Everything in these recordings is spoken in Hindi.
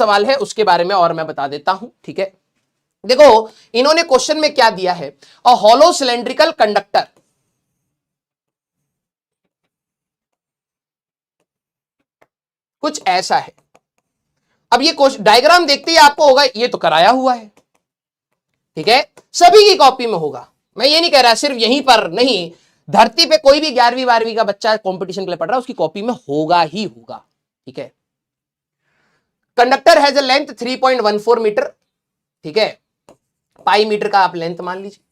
सवाल है उसके बारे में और मैं बता देता हूं, ठीक है। देखो इन्होंने क्वेश्चन में क्या दिया है, अ हॉलो सिलेंड्रिकल कंडक्टर, कुछ ऐसा है। अब ये डायग्राम देखते ही आपको होगा ये तो कराया हुआ है, ठीक है, सभी की कॉपी में होगा। मैं ये नहीं कह रहा सिर्फ यहीं पर नहीं, धरती पे कोई भी 11वीं 12वीं का बच्चा कंपटीशन के लिए पढ़ रहा है उसकी कॉपी में होगा ही होगा, ठीक है। Conductor has a length 3.14 metre, ठीक है, पाई मीटर का आप लेंथ मान लीजिए,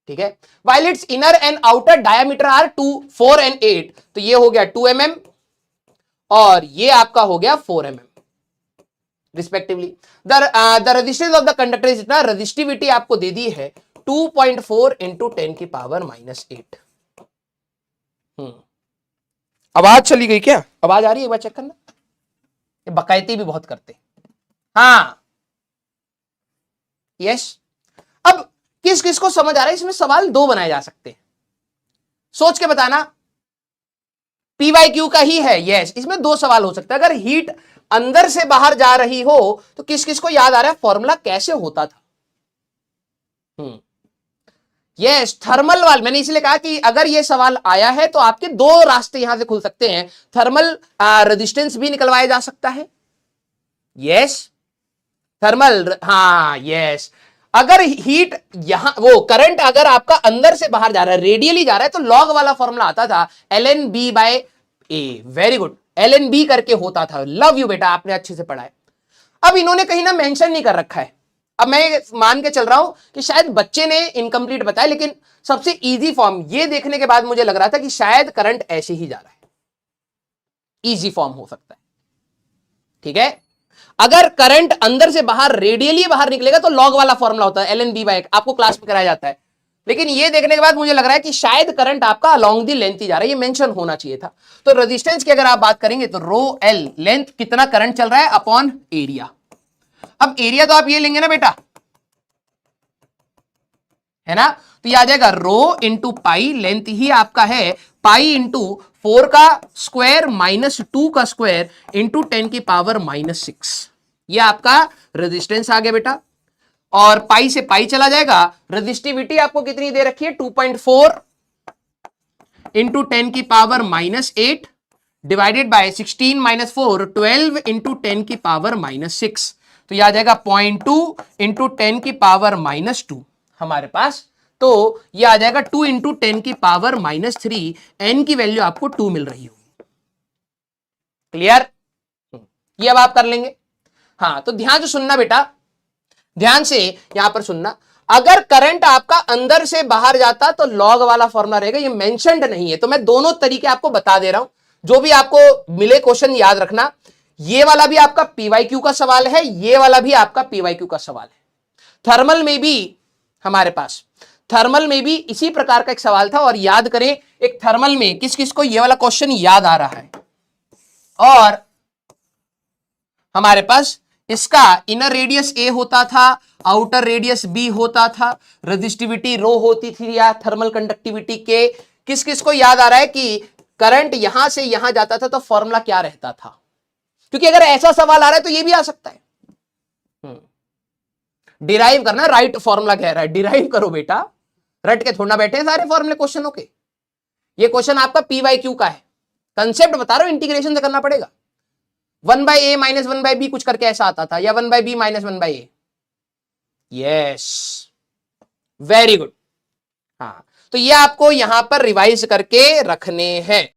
ठीक है। While its inner and outer diameter are 2, 4 and 8, तो ये हो गया 2 mm और ये आपका हो गया 4 mm respectively. The resistance of the conductor is इतना, रेजिस्टिविटी आपको दे दी है 2.4 इंटू 10 की पावर -8। आवाज चली गई क्या? आवाज आ रही है? एक बार चेक करना, ये बकायती भी बहुत करते। हाँ यस। अब किस किस को समझ आ रहा है, इसमें सवाल दो बनाए जा सकते हैं, सोच के बताना। PYQ का ही है, यस, इसमें दो सवाल हो सकते हैं। अगर हीट अंदर से बाहर जा रही हो तो किस किस को याद आ रहा है फॉर्मूला कैसे होता था? यस, थर्मल वाल, मैंने इसलिए कहा कि अगर यह सवाल आया है तो आपके दो रास्ते यहां से खुल सकते हैं, थर्मल रेजिस्टेंस भी निकलवाया जा सकता है, यस, थर्मल, हाँ यस। अगर हीट यहां, वो करंट अगर आपका अंदर से बाहर जा रहा है, रेडियली जा रहा है, तो लॉग वाला फॉर्मूला आता था ln b by a, very good, ln b करके होता था। लव यू बेटा, आपने अच्छे से पढ़ा है। अब इन्होंने कहीं ना मेंशन नहीं कर रखा है, अब मैं मान के चल रहा हूं कि शायद बच्चे ने इनकम्प्लीट बताया, लेकिन सबसे इजी फॉर्म ये देखने के बाद मुझे लग रहा था कि शायद करंट ऐसे ही जा रहा है, इजी फॉर्म हो सकता है, ठीक है। अगर करंट अंदर से बाहर रेडियली बाहर निकलेगा तो लॉग वाला फॉर्मूला होता है ln b बाय, आपको क्लास में कराया जाता है। लेकिन ये देखने के बाद मुझे लग रहा है कि शायद करंट आपका अलोंग दी लेंथ ही जा रहा है, ये मेंशन होना चाहिए था। तो रेजिस्टेंस की अगर आप बात करेंगे तो रो एल, लेंथ कितना करंट चल रहा है अपॉन एरिया। अब एरिया तो आप ये लेंगे ना बेटा, है ना, तो ये आ जाएगा रो इंटू पाई, लेंथ ही आपका है पाई इंटू 4 का स्क्वायर -2 का स्क्वायर इंटू 10 की पावर -6, ये आपका रेजिस्टेंस आ गया बेटा। और पाई से पाई चला जाएगा, रेजिस्टिविटी आपको कितनी दे रखी है 2.4 इंटू 10 की पावर -8 डिवाइडेड बाय 16 - 4, 12 इंटू 10 की पावर -6, तो यह आ जाएगा 0.2 इंटू 10 की पावर -2 हमारे पास। तो यह आ जाएगा 2 इंटू 10 की पावर -3, n की वैल्यू आपको 2 मिल रही होगी। क्लियर? ये अब आप कर लेंगे। हाँ, तो ध्यान से सुनना बेटा, ध्यान से यहां पर सुनना। अगर करंट आपका अंदर से बाहर जाता तो लॉग वाला फॉर्मूला रहेगा, ये मेंशन्ड नहीं है, तो मैं दोनों तरीके आपको बता दे रहा हूं, जो भी आपको मिले क्वेश्चन याद रखना। ये वाला भी आपका PYQ का सवाल है, ये वाला भी आपका PYQ का सवाल है। थर्मल में भी हमारे पास, थर्मल में भी इसी प्रकार का एक सवाल था, और याद करें एक थर्मल में किस किस को ये वाला क्वेश्चन याद आ रहा है। और हमारे पास इसका इनर रेडियस a होता था, आउटर रेडियस b होता था, रेजिस्टिविटी रो होती थी या थर्मल कंडक्टिविटी के। किस किस को याद आ रहा है कि करंट यहां से यहां जाता था तो फॉर्मूला क्या रहता था? क्योंकि अगर ऐसा सवाल आ रहा है तो ये भी आ सकता है। डिराइव करना, राइट फॉर्मूला कह रहा है, डिराइव करो बेटा, रट के थोड़ा बैठे हैं सारे फॉर्मूले क्वेश्चनों के। ये क्वेश्चन आपका PYQ का है, कंसेप्ट बता रहा हूं, इंटीग्रेशन से करना पड़ेगा। 1/a - 1/b कुछ करके ऐसा आता था, या 1/b - 1/a। Yes, very good. हाँ, तो ये आपको यहां पर रिवाइज करके रखने हैं।